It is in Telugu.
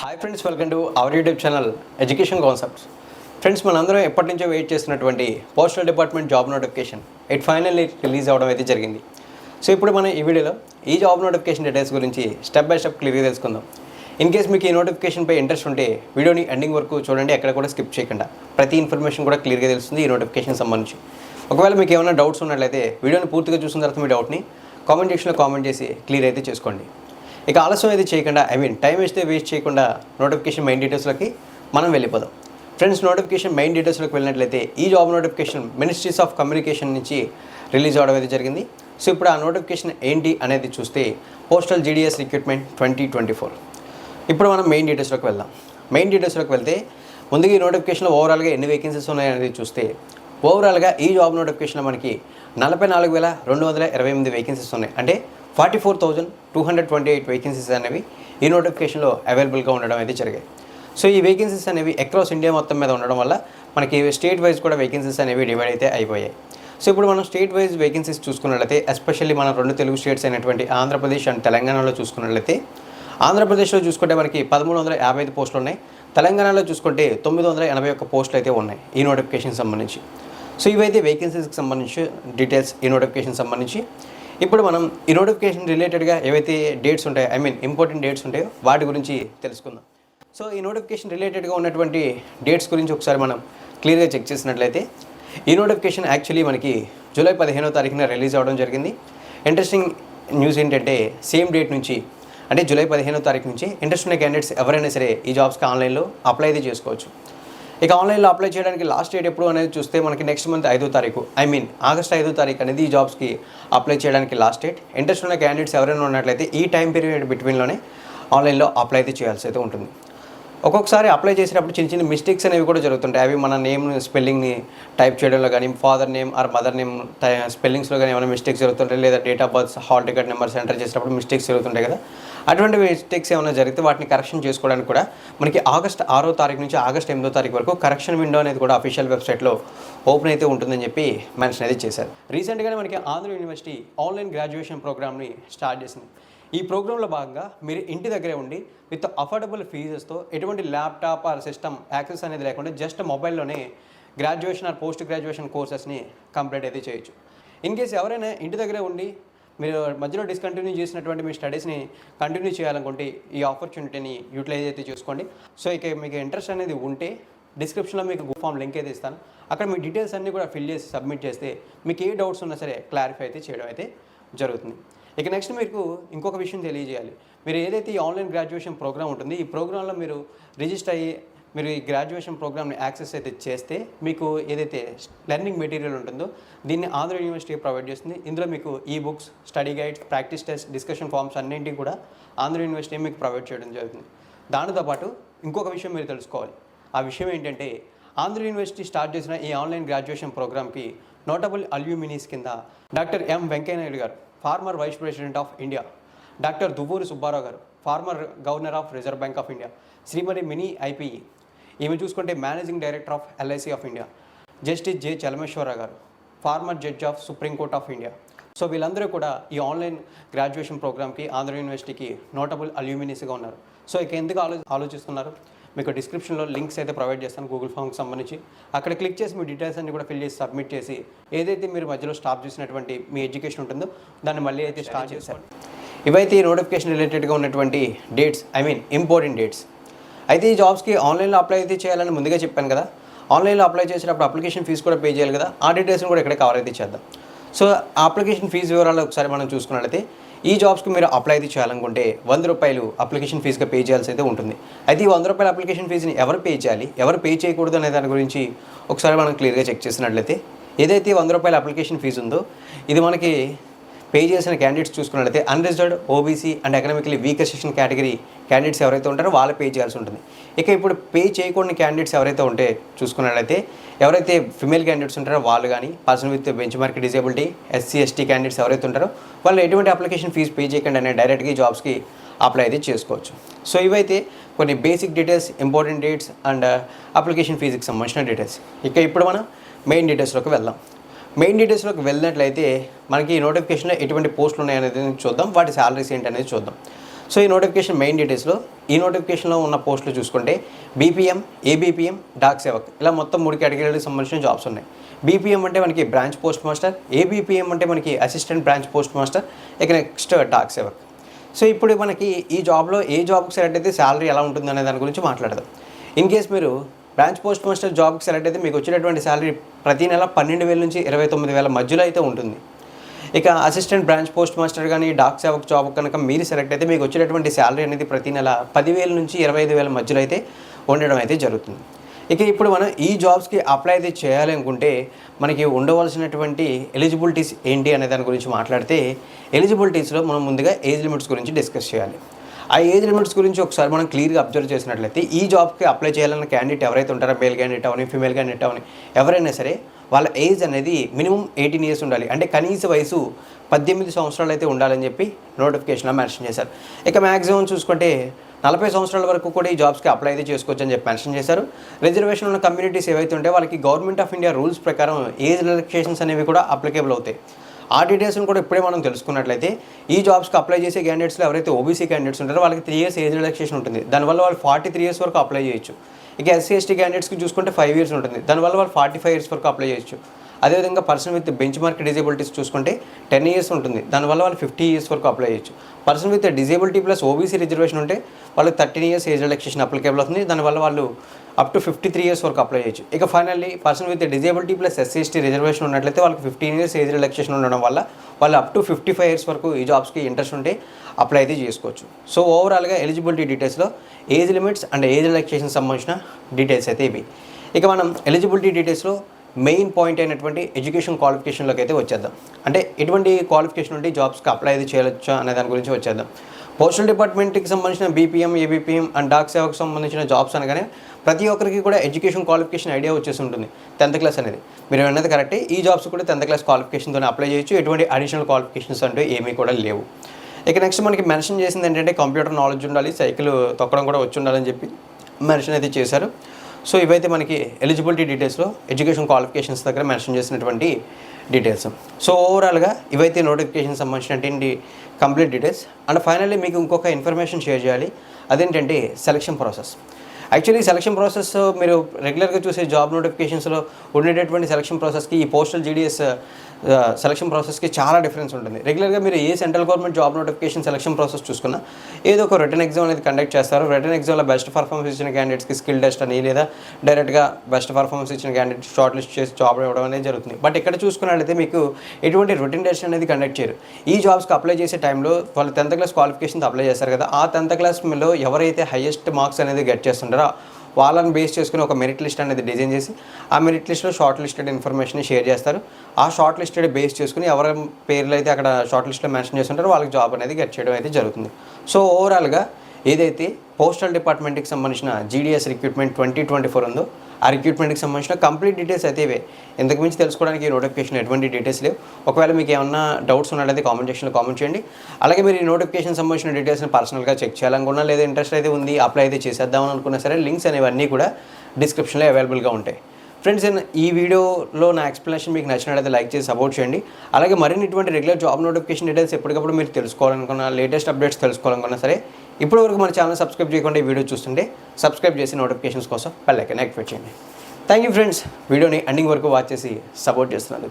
Hi friends, welcome to our YouTube channel education concepts. Friends, మనందరం ఎప్పటి నుంచో వెయిట్ చేస్తున్నటువంటి postal department job notification finally release అవ్వడం అయితే జరిగింది. సో ఇప్పుడు మనం ఈ వీడియోలో ఈ జాబ్ నోటిఫికేషన్ డీటెయిల్స్ గురించి స్టెప్ బై స్టెప్ క్లియర్గా తెలుసుకుందాం. ఇన్ కేస్ మీకు ఈ నోటిఫికేషన్పై ఇంట్రెస్ట్ ఉంటే వీడియోని ఎండింగ్ వరకు చూడండి, ఎక్కడ కూడా స్కిప్ చేయకుండా. ప్రతి ఇన్ఫర్మేషన్ కూడా క్లియర్గా తెలుస్తుంది ఈ నోటిఫికేషన్ సంబంధించి. ఒకవేళ మీకు ఏమైనా డౌట్స్ ఉన్నట్లయితే వీడియోని పూర్తిగా చూసిన తర్వాత మీ డౌట్ని కామెంట్ సెక్షన్లో కామెంట్ చేసి క్లియర్ అయితే చేసుకోండి. ఇక ఆలస్యం అయితే చేయకుండా టైం వేస్ట్ చేయకుండా నోటిఫికేషన్ మెయిన్ డీటెయిల్స్లోకి మనం వెళ్ళిపోదాం. ఫ్రెండ్స్, నోటిఫికేషన్ మెయిన్ డీటెయిల్స్లోకి వెళ్ళినట్లయితే ఈ job notification ministries of communication నుంచి రిలీజ్ అవ్వడం అయితే జరిగింది. సో ఇప్పుడు ఆ నోటిఫికేషన్ ఏంటి అనేది చూస్తే పోస్టల్ జీడీఎస్ రిక్రూట్మెంట్ 2024. ఇప్పుడు మనం మెయిన్ డీటెయిల్స్లోకి వెళ్దాం. మెయిన్ డీటెయిల్స్లోకి వెళ్తే ముందుగా ఈ నోటిఫికేషన్లో ఓవరాల్గా ఎన్ని వేకెన్సీస్ ఉన్నాయనేది చూస్తే ఓవరాల్గా ఈ జాబ్ నోటిఫికేషన్లో మనకి 44,228 వేకెన్సీస్ ఉన్నాయి. అంటే 44,228 వేకెన్సీస్ అనేవి ఈ నోటిఫికేషన్లో అవైలబుల్గా ఉండడం అయితే జరిగాయి. సో ఈ వేకెన్సీస్ అనేవి అక్రాస్ ఇండియా మొత్తం మీద ఉండడం వల్ల మనకి స్టేట్ వైజ్ కూడా వేకెన్సీస్ అనేవి డివైడ్ అయితే అయిపోయాయి. సో ఇప్పుడు మనం స్టేట్ వైజ్ వేకెన్సీస్ చూసుకున్నట్లయితే ఎస్పెషల్లీ మన రెండు తెలుగు స్టేట్స్ అయినటువంటి ఆంధ్రప్రదేశ్ అండ్ తెలంగాణలో చూసుకున్నట్లయితే ఆంధ్రప్రదేశ్లో చూసుకుంటే మనకి 1,355 పోస్టులు ఉన్నాయి. తెలంగాణలో చూసుకుంటే 981 పోస్టులు అయితే ఉన్నాయి ఈ నోటిఫికేషన్ సంబంధించి. సో ఇవైతే వేకెన్సీస్కి సంబంధించి డీటెయిల్స్ ఈ నోటిఫికేషన్ సంబంధించి. ఇప్పుడు మనం ఈ నోటిఫికేషన్ రిలేటెడ్గా ఏవైతే డేట్స్ ఉంటాయో ఇంపార్టెంట్ డేట్స్ ఉంటాయో వాటి గురించి తెలుసుకుందాం. సో ఈ నోటిఫికేషన్ రిలేటెడ్గా ఉన్నటువంటి డేట్స్ గురించి ఒకసారి మనం క్లియర్గా చెక్ చేసినట్లయితే ఈ నోటిఫికేషన్ యాక్చువల్లీ మనకి జూలై 15వ తారీఖున రిలీజ్ అవ్వడం జరిగింది. ఇంట్రెస్టింగ్ న్యూస్ ఏంటంటే సేమ్ డేట్ నుంచి అంటే జూలై 15వ తారీఖు నుంచి ఇంట్రెస్ట్ ఉన్న క్యాండిడేట్స్ ఎవరైనా సరే ఈ జాబ్స్కి ఆన్లైన్లో అప్లై అయితే చేసుకోవచ్చు. ఇక ఆన్లైన్లో అప్లై చేయడానికి లాస్ట్ డేట్ ఎప్పుడు అనేది చూస్తే మనకి నెక్స్ట్ మంత్ 5వ తారీఖు ఆగస్ట్ 5వ తారీఖు అనేది ఈ జాబ్స్కి అప్లై చేయడానికి లాస్ట్ డేట్. ఇంట్రెస్ట్ ఉన్న క్యాండిడేట్స్ ఎవరైనా ఉన్నట్లయితే ఈ టైం పీరియడ్ బిట్వీన్లోనే ఆన్లైన్లో అప్లై అయితే చేయాల్సి అయితే ఉంటుంది. ఒక్కొక్కసారి అప్లై చేసేటప్పుడు చిన్న చిన్న మిస్టేక్స్ అనేవి కూడా జరుగుతుంటాయి. అవి మన నేమ్ స్పెల్లింగ్ని టైప్ చేయడంలో కానీ father name or mother name స్పెల్లింగ్స్లో కానీ ఏమైనా మిస్టేక్స్ జరుగుతుంటాయి, లేదా date of birth hall ticket numbers enter చేసేటప్పుడు మిస్టేక్స్ జరుగుతుంటాయి కదా. అటువంటి మిస్టేక్స్ ఏమైనా జరిగితే వాటిని కరెక్షన్ చేసుకోవడానికి కూడా మనకి ఆగస్ట్ 6వ తారీఖు నుంచి ఆగస్ట్ 8వ తారీఖు వరకు కరెక్షన్ విండో అనేది కూడా అఫీషియల్ వెబ్సైట్లో ఓపెన్ అయితే ఉంటుందని చెప్పి మెన్షన్ అయితే చేశారు. రీసెంట్గానే మనకి ఆంధ్ర యూనివర్సిటీ ఆన్లైన్ గ్రాడ్యుయేషన్ ప్రోగ్రామ్ని స్టార్ట్ చేసింది. ఈ ప్రోగ్రాంలో భాగంగా మీరు ఇంటి దగ్గరే ఉండి విత్ అఫోర్డబుల్ ఫీజెస్తో ఎటువంటి ల్యాప్టాప్ ఆర్ సిస్టమ్ యాక్సెస్ అనేది లేకుండా జస్ట్ మొబైల్లోనే గ్రాడ్యుయేషన్ ఆర్ పోస్ట్ గ్రాడ్యుయేషన్ కోర్సెస్ని కంప్లీట్ అయితే చేయొచ్చు. ఇన్ కేస్ ఎవరైనా ఇంటి దగ్గరే ఉండి మీరు మధ్యలో డిస్కంటిన్యూ చేసినటువంటి మీ స్టడీస్ని కంటిన్యూ చేయాలనుకుంటే ఈ ఆపర్చునిటీని యూటిలైజ్ అయితే చేసుకోండి. సో ఇక మీకు ఇంట్రెస్ట్ అనేది ఉంటే డిస్క్రిప్షన్లో మీకు గూగుల్ ఫామ్ లింక్ అయితే ఇస్తాను. అక్కడ మీ డీటెయిల్స్ అన్నీ కూడా ఫిల్ చేసి సబ్మిట్ చేస్తే మీకు ఏ డౌట్స్ ఉన్నా సరే క్లారిఫై అయితే చేయడం అయితే జరుగుతుంది. ఇక నెక్స్ట్ మీకు ఇంకొక విషయం తెలియజేయాలి. మీరు ఏదైతే ఈ ఆన్లైన్ గ్రాడ్యుయేషన్ ప్రోగ్రామ్ ఉంటుంది, ఈ ప్రోగ్రాంలో మీరు రిజిస్టర్ అయ్యి మీరు ఈ గ్రాడ్యుయేషన్ ప్రోగ్రామ్ని యాక్సెస్ అయితే చేస్తే మీకు ఏదైతే లెర్నింగ్ మెటీరియల్ ఉంటుందో దీన్ని ఆంధ్ర యూనివర్సిటీ ప్రొవైడ్ చేస్తుంది. ఇందులో మీకు ఈ books, study guides, practice test, discussion forms అన్నింటినీ కూడా ఆంధ్ర యూనివర్సిటీ మీకు ప్రొవైడ్ చేయడం జరుగుతుంది. దానితో పాటు ఇంకొక విషయం మీరు తెలుసుకోవాలి. ఆ విషయం ఏంటంటే ఆంధ్ర యూనివర్సిటీ స్టార్ట్ చేసిన ఈ ఆన్లైన్ గ్రాడ్యుయేషన్ ప్రోగ్రామ్కి నోటబుల్ అల్యూమినీస్ కింద doctor M Venkaiah Naidu garu, former vice president of India, doctor Duvvuri Subbarao garu, former governor of Reserve Bank of India, Shrimati Mini Ipe, ఈమె చూసుకుంటే managing director of LIC of India, justice J Chalameswararao garu, former judge of Supreme Court of India. So వీళ్ళందరూ కూడా ఈ ఆన్లైన్ గ్రాడ్యుయేషన్ ప్రోగ్రామ్కి ఆంధ్ర యూనివర్సిటీకి నోటబుల్ అల్యూమినీస్గా ఉన్నారు. సో ఇక ఎందుకు ఆలోచిస్తున్నారు, మీకు డిస్క్రిప్షన్లో లింక్స్ అయితే ప్రొవైడ్ చేస్తాను గూగుల్ ఫామ్కి సంబంధించి. అక్కడ క్లిక్ చేసి మీ డీటెయిల్స్ అన్ని కూడా ఫిల్ చేసి సబ్మిట్ చేసి ఏదైతే మీరు మధ్యలో స్టాప్ చేసినటువంటి మీ ఎడ్యుకేషన్ ఉంటుందో దాన్ని మళ్ళీ అయితే స్టార్ట్ చేశారు. ఇవైతే ఈ నోటిఫికేషన్ రిలేటెడ్గా ఉన్నటువంటి డేట్స్, ఇంపార్టెంట్ డేట్స్. అయితే ఈ జాబ్స్కి ఆన్లైన్లో అప్లై అయితే చేయాలని ముందుగా చెప్పాను కదా. ఆన్లైన్లో అప్లై చేసేటప్పుడు అప్లికేషన్ ఫీజు కూడా పే చేయాలి కదా. ఆ డీటెయిల్స్ని కూడా ఇక్కడే కవర్ అయితే చేద్దాం. సో ఆ అప్లికేషన్ ఫీజు వివరాలు ఒకసారి మనం చూసుకున్నట్లయితే ఈ జాబ్స్కి మీరు అప్లై అయితే చేయాలనుకుంటే 100 రూపాయలు అప్లికేషన్ ఫీజుగా పే చేయాల్సి అయితే ఉంటుంది. అయితే ఈ 100 రూపాయల అప్లికేషన్ ఫీజుని ఎవరు పే చేయాలి, ఎవరు పే చేయకూడదు అనే దాని గురించి ఒకసారి మనం క్లియర్గా చెక్ చేసినట్లయితే ఏదైతే 100 రూపాయల అప్లికేషన్ ఫీజు ఉందో ఇది మనకి పే చేసిన క్యాండిడేట్స్ చూసుకున్నట్లయితే unreserved, OBC and economically weaker section category candidates ఎవరైతే ఉంటారో వాళ్ళు పే చేయాల్సి ఉంటుంది. ఇక ఇప్పుడు పే చేయకూడని క్యాండిడేట్స్ ఎవరైతే ఉంటే చూసుకున్నట్లయితే ఎవరైతే ఫిమేల్ క్యాండిడేట్స్ ఉంటారో వాళ్ళు కానీ, person with bench mark disability, SC ST candidates ఎవరైతే ఉంటారో వాళ్ళు ఎటువంటి అప్లికేషన్ ఫీజు పే చేయకుండా అనే డైరెక్ట్గా జాబ్స్కి అప్లై అయితే చేసుకోవచ్చు. సో ఇవైతే కొన్ని basic details, important dates and application ఫీజుకి సంబంధించిన డీటెయిల్స్. ఇక ఇప్పుడు మనం మెయిన్ డీటెయిల్స్లోకి వెళ్దాం. మెయిన్ డీటెయిల్స్లోకి వెళ్ళినట్లయితే మనకి ఈ నోటిఫికేషన్లో ఎటువంటి పోస్టులు ఉన్నాయనేది చూద్దాం, వాటి శాలరీస్ ఏంటి అనేది చూద్దాం. సో ఈ నోటిఫికేషన్ మెయిన్ డీటెయిల్స్లో ఈ నోటిఫికేషన్లో ఉన్న పోస్టులు చూసుకుంటే బీపీఎం, ఏబీపీఎం, డాక్ సేవక్ ఇలా మొత్తం 3 కేటగిరీలకు సంబంధించిన జాబ్స్ ఉన్నాయి. బీపీఎం అంటే మనకి బ్రాంచ్ పోస్ట్ మాస్టర్, ఏబీపీఎం అంటే మనకి అసిస్టెంట్ బ్రాంచ్ పోస్ట్ మాస్టర్, ఇక నెక్స్ట్ డాక్ సేవక్. సో ఇప్పుడు మనకి ఈ జాబ్లో ఏ జాబ్కి సెలెక్ట్ అయితే శాలరీ ఎలా ఉంటుంది అనే దాని గురించి మాట్లాడదాం. ఇన్ కేస్ మీరు బ్రాంచ్ పోస్ట్ మాస్టర్ జాబ్కి సెలెక్ట్ అయితే మీకు వచ్చేటటువంటి శాలరీ ప్రతి నెల 12,000 నుంచి 29,000 మధ్యలో అయితే ఉంటుంది. ఇక అసిస్టెంట్ బ్రాంచ్ పోస్ట్ మాస్టర్ కానీ డాక్ సేవక్ జాబ్ కనుక మీరు సెలెక్ట్ అయితే మీకు వచ్చేటటువంటి శాలరీ అనేది ప్రతి నెల 10,000 నుంచి 25,000 మధ్యలో అయితే ఉండడం అయితే జరుగుతుంది. ఇక ఇప్పుడు మనం ఈ జాబ్స్కి అప్లై అయితే చేయాలి అనుకుంటే మనకి ఉండవలసినటువంటి ఎలిజిబిలిటీస్ ఏంటి అనే దాని గురించి మాట్లాడితే ఎలిజిబిలిటీస్లో మనం ముందుగా ఏజ్ లిమిట్స్ గురించి డిస్కస్ చేయాలి. ఆ ఏజ్ లిమిట్స్ గురించి ఒకసారి మనం క్లియర్గా అబ్జర్వ్ చేసినట్లయితే ఈ జాబ్కి అప్లై చేయాలన్న క్యాండిడేట్ ఎవరైతే ఉంటారో మేల్ క్యాండిడేట్ అవని ఫీమేల్ క్యాండిడేట్ అవని ఎవరైనా సరే వాళ్ళ ఏజ్ అనేది మినిమం 18 ఇయర్స్ ఉండాలి. అంటే కనీస వయసు 18 సంవత్సరాలు అయితే ఉండాలని చెప్పి నోటిఫికేషన్లో మెన్షన్ చేశారు. ఇక మ్యాక్సిమం చూసుకుంటే 40 సంవత్సరాల వరకు కూడా ఈ జాబ్స్కి అప్లై అయితే చేసుకోవచ్చు అని చెప్పి మెన్షన్ చేశారు. రిజర్వేషన్ ఉన్న కమ్యూనిటీస్ ఏవైతే ఉంటే వాళ్ళకి గవర్నమెంట్ ఆఫ్ ఇండియా రూల్స్ ప్రకారం ఏజ్ రిలాక్సేషన్స్ అనేవి కూడా అప్లికేబుల్ అవుతాయి. ఆ డీటెయిల్స్ని కూడా ఇప్పుడే మనం తెలుసుకున్నట్లయితే ఈ జాబ్స్కి అప్లై చేసే క్యాండిడేట్స్లో ఎవరైతే ఓబీసీ క్యాండిడేట్స్ ఉంటారో వాళ్ళకి 3 years ఏజ్ రిలాక్సేషన్ ఉంటుంది. దానివల్ల వాళ్ళు 43 years వరకు అప్లై చేయొచ్చు. ఇక ఎస్సీ ఎస్టీ క్యాండిడేట్స్కి చూసుకుంటే 5 years ఉంటుంది. దానివల్ల వాళ్ళు 45 years వరకు అప్లై చేయొచ్చు. అదేవిధంగా person with bench mark disabilities చూసుకుంటే 10 years ఉంటుంది. దానివల్ల వాళ్ళు 50 years వరకు అప్లై చేయొచ్చు. Person with disability plus OBC reservation ఉంటే వాళ్ళకి 13 years ఏజ్ రిలాక్సేషన్ అప్లికేబుల్ అవుతుంది. దానివల్ల వాళ్ళు అప్ టు 53 years వరకు అప్లై చేయొచ్చు. ఇక finally person with disability plus SC ST reservation ఉన్నట్లయితే వాళ్ళకి 15 years ఏజ్ రిలాక్సేషన్ ఉండడం వల్ల వాళ్ళు అప్ టు 55 years వరకు ఈ జాబ్స్కి ఇంట్రెస్ట్ ఉంటే అప్లై అయితే చేసుకోవచ్చు. సో ఓవరాల్గా ఎలిజిబిలిటీ డీటెయిల్స్లో age limits and age relaxation సంబంధించిన డీటెయిల్స్ అయితే ఇవి. ఇక మనం ఎలిజిబిలిటీ డీటెయిల్స్లో మెయిన్ పాయింట్ అయినటువంటి ఎడ్యుకేషన్ క్వాలిఫికేషన్లోకి అయితే వచ్చేద్దాం. అంటే ఎటువంటి క్వాలిఫికేషన్ ఉంటే జాబ్స్కి అప్లై అయితే చేయొచ్చా అనే దాని గురించి వచ్చేద్దాం. పోస్టల్ డిపార్ట్మెంట్కి సంబంధించిన బీపీఎం, ఏబీపీఎం అండ్ డాక్ సేవకు సంబంధించిన జాబ్స్ అనగానే ప్రతి ఒక్కరికి కూడా ఎడ్యుకేషన్ క్వాలిఫికేషన్ ఐడియా వచ్చేసి ఉంటుంది. 10th క్లాస్ అనేది మీరు అన్నది కరెక్టే. ఈ జాబ్స్ కూడా 10th క్లాస్ క్వాలిఫికేషన్తోనే అప్లై చేయొచ్చు. ఎటువంటి అడిషనల్ క్వాలిఫికేషన్స్ అంటూ ఏమీ కూడా లేవు. ఇక నెక్స్ట్ మనకి మెన్షన్ చేసింది ఏంటంటే కంప్యూటర్ నాలెడ్జ్ ఉండాలి, సైకిల్ తొక్కడం కూడా వచ్చి ఉండాలని చెప్పి మెన్షన్ అయితే చేశారు. సో ఇవైతే మనకి ఎలిజిబిలిటీ డీటెయిల్స్లో ఎడ్యుకేషన్ క్వాలిఫికేషన్స్ దగ్గర మెన్షన్ చేసినటువంటి డీటెయిల్స్. సో ఓవరాల్గా ఇవైతే నోటిఫికేషన్ సంబంధించినటువంటి కంప్లీట్ డీటెయిల్స్. అండ్ ఫైనల్లీ మీకు ఇంకొక ఇన్ఫర్మేషన్ షేర్ చేయాలి. అదేంటంటే selection process. Actually selection process మీరు రెగ్యులర్గా చూసే జాబ్ నోటిఫికేషన్స్లో ఉండేటటువంటి సెలక్షన్ ప్రాసెస్కి ఈ పోస్టల్ జీడీఎస్ సెలక్షన్ ప్రాసెస్కి చాలా డిఫరెన్స్ ఉంటుంది. రెగ్యులర్గా మీరు ఏ central government job notification selection process చూసుకున్నా ఏదో ఒక రిటర్న్ ఎగ్జామ్ అనేది కండక్ట్ చేస్తారు. రిటర్న్ ఎగ్జామ్లో బెస్ట్ పర్ఫార్మెన్స్ ఇచ్చిన క్యాండిడేట్స్కి స్కిల్ టెస్ట్ అని లేదా డైరెక్ట్గా బెస్ట్ పర్ఫార్మెన్స్ ఇచ్చిన క్యాండిడేట్ షార్ట్ లిస్ట్ చేసి జాబ్ ఇవ్వడం అనేది జరుగుతుంది. బట్ ఇక్కడ చూసుకున్నట్లయితే మీకు ఎటువంటి రిటర్న్ టెస్ట్ అనేది కండక్ట్ చేయరు. ఈ జాబ్స్కి అప్లై చేసే టైంలో వాళ్ళు 10th క్లాస్ క్వాలిఫికేషన్తో అప్లై చేస్తారు కదా, ఆ 10th క్లాస్లో ఎవరైతే హైయెస్ట్ మార్క్స్ అనేది గెట్ చేస్తుంటారో వాళ్ళని బేస్ చేసుకుని ఒక మెరిట్ లిస్ట్ అనేది డిజైన్ చేసి ఆ మెరిట్ లిస్ట్లో షార్ట్ లిస్టెడ్ ఇన్ఫర్మేషన్ షేర్ చేస్తారు. ఆ షార్ట్ లిస్టెడ్ బేస్ చేసుకుని ఎవరి పేర్లు అయితే అక్కడ షార్ట్ లిస్ట్లో మెన్షన్ చేస్తుంటారో వాళ్ళకి జాబ్ అనేది గెట్ చేయడం అయితే జరుగుతుంది. సో ఓవరాల్గా ఏదైతే పోస్టల్ డిపార్ట్మెంట్కి సంబంధించిన జీడీఎస్ రిక్రూట్మెంట్ 2024 ఉందో ఆ రిక్రూట్మెంట్కి సంబంధించిన కంప్లీట్ డీటెయిల్స్ అయితే ఇవే. ఇంతకు మించి తెలుసుకోవడానికి ఈ నోటిఫికేషన్ ఎటువంటి డీటెయిల్స్ లేవు. ఒకవేళ మీకు ఏమన్నా డౌట్స్ ఉన్నట్లయితే కామెంట్ సెక్షన్లో కామెంట్ చేయండి. అలాగే మీరు ఈ నోటిఫికేషన్ సంబంధించిన డీటెయిల్స్ని పర్సనల్గా చెక్ చేయాలనుకున్నా లేదా ఇంట్రెస్ట్ అయితే ఉంది అప్లై అయితే చేసేద్దామని అనుకున్నా సరే లింక్స్ అనేవన్నీ కూడా డిస్క్రిప్షన్లో అవైలబుల్గా ఉంటాయి. ఫ్రెండ్స్, ఈ వీడియోలో నా ఎక్స్ప్లెనేషన్ మీకు నచ్చినట్లయితే లైక్ చేసి సపోర్ట్ చేయండి. అలాగే మరిన్ని ఇటువంటి రెగ్యులర్ జాబ్ నోటిఫికేషన్ డీటెయిల్స్ ఎప్పటికప్పుడు మీరు తెలుసుకోవాలనుకున్నా లేటెస్ట్ అప్డేట్స్ తెలుసుకోవాలనుకున్నా సరే ఇప్పటివరకు మన ఛానల్ సబ్స్క్రైబ్ చేయకుండా ఈ వీడియో చూస్తుంటే సబ్స్క్రైబ్ చేసి నోటిఫికేషన్స్ కోసం బెల్ ఐకాన్ యాక్టివేట్ చేయండి. థ్యాంక్ యూ ఫ్రెండ్స్, వీడియోని ఎండింగ్ వరకు వాచ్ చేసి సపోర్ట్ చేస్తున్నారు.